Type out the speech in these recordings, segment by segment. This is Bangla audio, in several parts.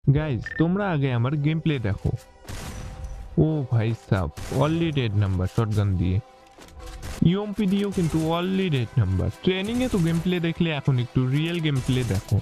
গাইস তোমরা আগে আমার গেম প্লে দেখো। ও ভাই sub, only red number shotgun দিয়ে। ইউএমপি দিয়েও কিন্তু অনলি রেড নাম্বার। ট্রেনিং এ তো গেম প্লে দেখলে এখন একটু রিয়েল গেম প্লে দেখো।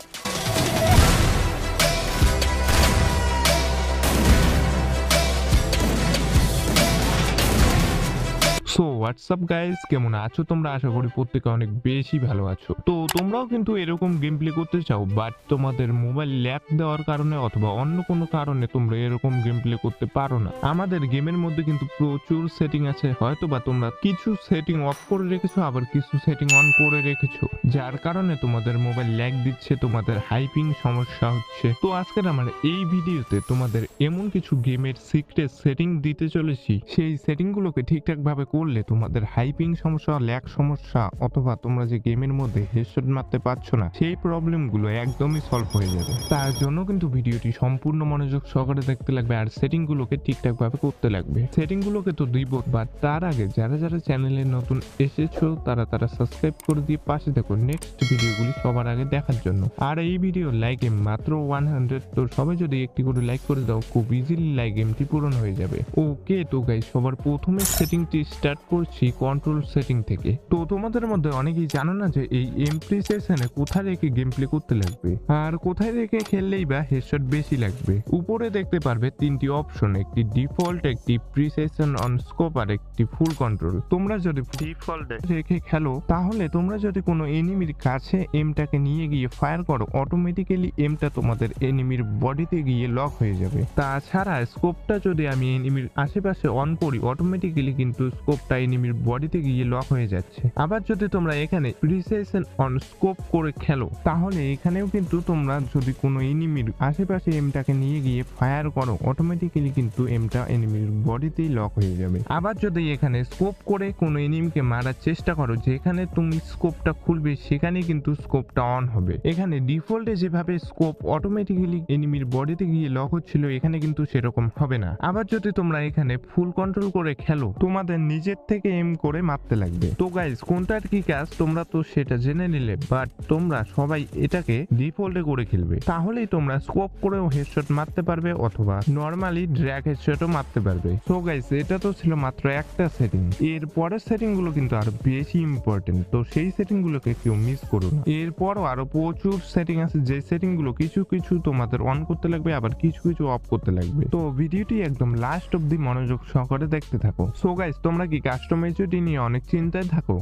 সো হোয়াটসঅ্যাপ গাইস, কেমন আছো তোমরা? আশা করি প্রত্যেকে অনেক বেশি ভালো আছো। তো তোমরাও কিন্তু এরকম গেম প্লে করতে চাও, বাট তোমাদের মোবাইল ল্যাগ দেওয়ার কারণে অথবা অন্য কোনো কারণে তোমরা এরকম গেম প্লে করতে পারো না। আমাদের গেমের মধ্যে কিন্তু প্রচুর সেটিং আছে, হয়তো বা তোমরা কিছু সেটিং অফ করে রেখেছো, আবার কিছু সেটিং অন করে রেখেছো, যার কারণে তোমাদের মোবাইল ল্যাগ দিচ্ছে, তোমাদের হাইপিং সমস্যা হচ্ছে। তো আজকের আমার এই ভিডিওতে তোমাদের এমন কিছু গেমের সিক্রেট সেটিং দিতে চলেছি, সেই সেটিং গুলোকে ঠিকঠাক ভাবে করলে তোমাদের হাইপিং সমস্যা, ল্যাগ সমস্যা অথবা তোমরা যে গেমের মধ্যে হেডশট মারতে পারছো না, সেই প্রবলেম গুলো একদমই সলভ হয়ে যাবে। তার জন্য কিন্তু ভিডিওটি সম্পূর্ণ মনোযোগ সহকারে দেখতে লাগবে আর সেটিং গুলোকে ঠিকঠাক ভাবে করতে লাগবে। সেটিং গুলোকে তো দিব, বাট তার আগে যারা যারা চ্যানেলে নতুন এসেছো তারা সাবস্ক্রাইব করে দিয়ে পাশে দেখো নেক্সট ভিডিওগুলি সবার আগে দেখার জন্য। আর এই ভিডিও লাইক মাত্র 100, তো সবাই যদি একটি করে লাইক করে দাও, খুব ইজিলি লাইক গেমটি পূরণ হয়ে যাবে। ওকে, তো গাইস সবার প্রথমে সেটিংটি স্টার্ট করছি কন্ট্রোল সেটিং থেকে। তো তোমাদের মধ্যে অনেকেই জানো না যে এই এমপ্রি সেশনে কোথায় রেখে গেম প্লে করতে লাগবে আর কোথায় রেখে খেললেই বা হেডশট বেশি লাগবে। উপরে দেখতে পারবে তিনটি অপশন, একটি ডিফল্ট, একটি প্রিসিশন অন স্কোপ আর একটি ফুল কন্ট্রোল। তোমরা যদি ডিফল্টে রেখে খেলো, তাহলে তোমরা যদি কোনো এনিমির কাছে এমটাকে নিয়ে গিয়ে ফায়ার করো, অটোমেটিক্যালি এমটা তোমাদের এনিমির বডিতে গিয়ে লক হয়ে যাবে। তাছাড়া স্কোপটা যদি আমি এনিমির আশেপাশে অন করি, অটোমেটিক্যালি কিন্তু স্কোপটা এনিমির বডিতে গিয়ে লক হয়ে যাচ্ছে। আবার যদি তোমরা এখানে প্রিসিশন অন স্কোপ করে খেলো, তাহলে এখানেও কিন্তু তোমরা যদি কোনো এনিমির আশেপাশে এমটাকে নিয়ে গিয়ে ফায়ার করো, অটোমেটিক্যালি কিন্তু এমটা এনিমির বডিতেই লক হয়ে যাবে। আবার যদি এখানে স্কোপ করে কোনো এনিমিকে মারার চেষ্টা করো, যেখানে তুমি স্কোপটা খুলবে সেখানে কিন্তু স্কোপটা অন হবে। এখানে ডিফল্টে যেভাবে স্কোপ অটোমেটিক্যালি এনিমির বডিতে গিয়ে লক হচ্ছিল, এখানে কিন্তু সেরকম হবে না। আবার যদি তোমরা এখানে ফুল কন্ট্রোল করে খেলো, তোমাদের নিজের থেকে এম করে মারতে লাগবে। তো গাইস কোনটার কি কাজ তোমরা তো সেটা জেনে নিলে, বাট তোমরা সবাই এটাকে ডিফল্টে করে খেলবে, তাহলেই তোমরা স্কোপ করেও হেডশট মারতে পারবে অথবা নরমালি ড্র্যাগ হেডশটও মারতে পারবে। সো গাইস এটা তো ছিল মাত্র একটা সেটিং, এর পরের সেটিং গুলো কিন্তু আরো বেশি ইম্পর্টেন্ট, তো সেই সেটিং গুলোকে কেউ মিস করো না। এরপরও আরো প্রচুর সেটিং আছে, যে সেটিং গুলো কিছু কিছু তোমাদের অন করতে লাগবে, আবার কিছু কিছু অফ করতে লাগবে। তো ভিডিওটি একদম লাস্ট অব্দি মনোযোগ সহকারে দেখতে থাকো। সো গাইস তোমরা কি কাস্টমাইজেশন নিয়ে অনেক চিন্তায় থাকো?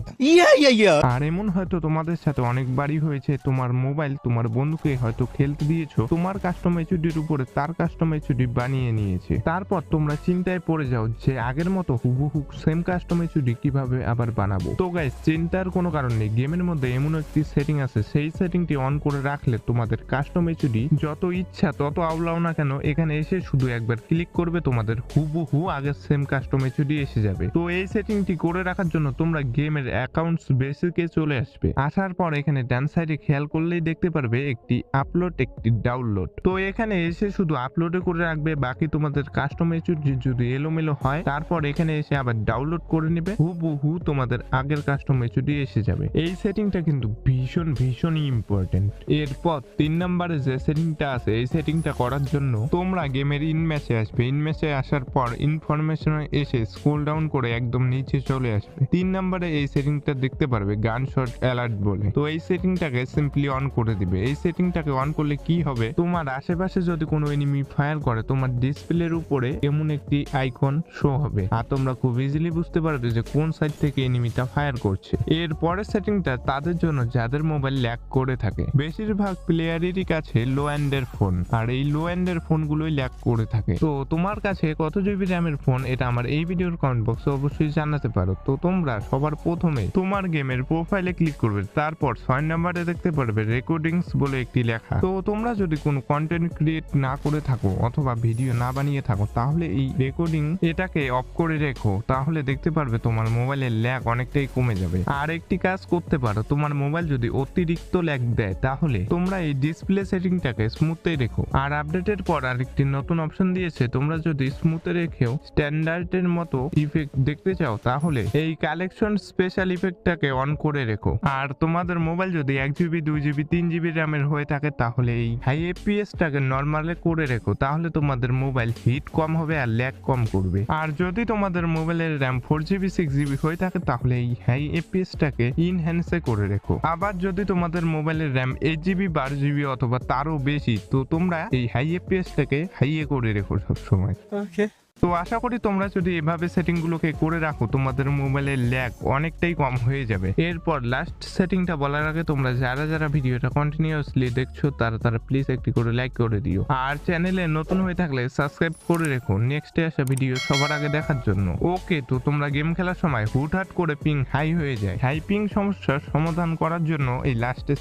আর এমন হয়তো তোমাদের সাথে অনেকবারই হয়েছে, তোমার মোবাইল তোমার বন্ধুকে হয়তো খেলতে দিয়েছো, তোমার কাস্টম এইচডির উপরে তার কাস্টম এইচডি বানিয়ে নিয়েছে, তারপর তোমরা চিন্তায় পড়ে যাও যে আগের মতো হুবহু সেম কাস্টম এইচডি কিভাবে আবার বানাবো। তো গাইস চিন্তার কোনো কারণ নেই, গেমের মধ্যে এমন একটি সেটিং আছে, সেই সেটিংটি অন করে রাখলে তোমাদের কাস্টম এইচডি যত ইচ্ছা তত আউলাও না কেন, এখানে এসে শুধু একবার ক্লিক করবে, তোমাদের হুবহু আগের সেম কাস্টম এইচডি এসে যাবে। তো এই সেটিংটি করে রাখার জন্য তোমরা গেমের অ্যাকাউন্টস বেসিকে চলে আসবে। আসার পর এখানে ডান সাইডে খেয়াল করলেই দেখতে পারবে একটি আপলোড, একটি ডাউনলোড। তো এখানে এসে শুধু আপলোডে করে রাখবে, বাকি তোমাদের কাস্টম এইচডি যদি এলোমেলো হয়, তারপর এখানে এসে আবার ডাউনলোড করে নেবে, হুবহু তোমাদের আগের কাস্টম এইচডি এসে যাবে। এই সেটিংটা কিন্তু ভীষণই ইম্পর্টেন্ট। এরপর 3 নম্বরে যে সেটিংটা আছে, এই সেটিংটা করার জন্য তোমরা গেমের ইন ম্যাচে আসবে। ইন ম্যাচে আসার পর ইনফরমেশনে এসে স্ক্রল ডাউন করে একদম নিচে চলে আসবে। 3 নম্বরে এই সেটিংটা দেখতে পারবে গান শট অ্যালার্ট বলে। তো এই সেটিংটাকে সিম্পলি অন করে দিবে। এই সেটিংটাকে অন করলে কি হবে, তোমার আশেপাশে যদি কোনো এনিমি ফায়ার করে, তোমার ডিসপ্লের উপরে এমন একটি আইকন শো হবে, আর তোমরা খুব ইজিলি বুঝতে পারবে যে কোন সাইড থেকে এনিমিটা ফায়ার করছে। এর পরের সেটিংটা তাদের জন্য যাদের মোবাইল ল্যাগ করে থাকে। বেশিরভাগ প্লেয়ারেরই কাছে লো এন্ডের ফোন, আর এই লো এন্ডের ফোনগুলোই ল্যাগ করে থাকে। তো তোমার কাছে কত জিবি র্যামের ফোন, এটা আমার এই ভিডিওর কমেন্ট বক্সে অবশ্যই জানাতে পারো। তো তোমরা সবার প্রথমে তোমার গেমের প্রোফাইলে ক্লিক করবে, তারপর 6 নম্বরে দেখতে পারবে রেকর্ডিংস বলে একটি লেখা। তো তোমরা যদি কোনো কন্টেন্ট ক্রিয়েট না করে থাকো অথবা ভিডিও না বানিয়ে থাকো, তাহলে এই রেকর্ডিং এটাকে অফ করে রেখো, তাহলে দেখতে পারবে তোমার মোবাইলের ল্যাগ অনেকটাই কমে যাবে। আর একটি কাজ করতে পারো, তোমার মোবাইল যদি অতিরিক্ত ল্যাগ দেয়, তাহলে তোমরা এই ডিসপ্লে সেটিংটাকে স্মুথে রেখো। আর আপডেটের পর আরেকটি নতুন অপশন দিয়েছে, তোমরা যদি স্মুথে রেখেও স্ট্যান্ডার্ডের মতো ইফেক্ট দেখতে চাও, তাহলে এই কালেকশন স্পেশাল ইফেক্টটাকে অন করে রেখো। আর তোমাদের মোবাইল যদি 1 GB 2 GB 3 GB র্যামের হয়ে থাকে তাহলে এই হাই এফপিএস টাকে নরমালে করে রেখো, তাহলে তোমাদের মোবাইল হিট কম হবে আর ল্যাগ কম করবে। আর যদি তোমাদের মোবাইলের র্যাম 4 GB 6 GB হয়ে থাকে তাহলে এই হাই এফপিএস টাকে ইনহ্যান্সে করে রেখো। আবার যদি তোমাদের মোবাইলের র্যাম 8 GB 12 GB অথবা তারও বেশি, তো তোমরা এই হাই এফপিএস টাকে হাইয়ে করে রেখো সবসময়। ওকে। তো আশা করি তোমরা যদি এভাবে সেটিং গুলোকে করে রাখো তোমাদের মোবাইলের ল্যাগ অনেকটাই কম হয়ে যাবে। এরপর লাস্ট সেটিংটা বলার আগে তোমরা যারা ভিডিওটা কন্টিনিউয়াসলি দেখছো তারা প্লিজ একটি করে লাইক করে দিও, আর চ্যানেলে নতুন হয়ে থাকলে সাবস্ক্রাইব করে রেখো নেক্সটে আসা ভিডিও সবার আগে দেখার জন্য। ওকে, তো তোমরা গেম খেলার সময় হুটহাট করে পিং হাই হয়ে যায়। হাই পিং সমস্যার সমাধান করার জন্য এই লাস্টের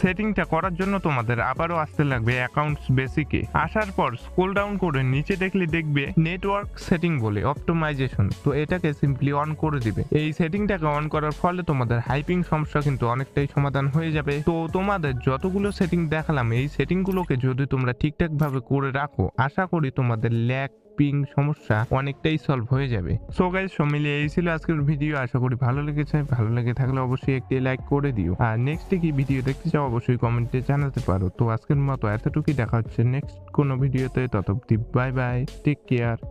সেটিংটা করার জন্য তোমাদের আবারও আসতে লাগবে অ্যাকাউন্টস বেসিকে। আসার পর স্ক্রল ডাউন করে নিচে দেখবে নেটওয়ার্ক সেটিং বলে অপটিমাইজেশন, তো এটাকে সিম্পলি অন করে দিবে। এই সেটিংটাকে অন করার ফলে তোমাদের হাইপিং সমস্যা কিন্তু অনেকটাই সমাধান হয়ে যাবে। তো তোমাদের যতগুলো সেটিং দেখালাম এই সেটিং গুলোকে যদি তোমরা ঠিকঠাক ভাবে করে রাখো আশা করি তোমাদের ল্যাগ পিং সমস্যা অনেকটাই সলভ হয়ে যাবে। সো গাইস, সব মিলিয়ে এই ছিল আজকের ভিডিও। আশা করি ভালো লেগেছে। ভালো লেগে থাকলে অবশ্যই একটি লাইক করে দিও, আর নেক্সটে কি ভিডিও দেখতে চাও অবশ্যই কমেন্টে জানাতে পারো। তো আজকের মতো এতটুকুই, দেখা হচ্ছে নেক্সট কোনো ভিডিওতে। ততক্ষণ বাই বাই, টেক কেয়ার।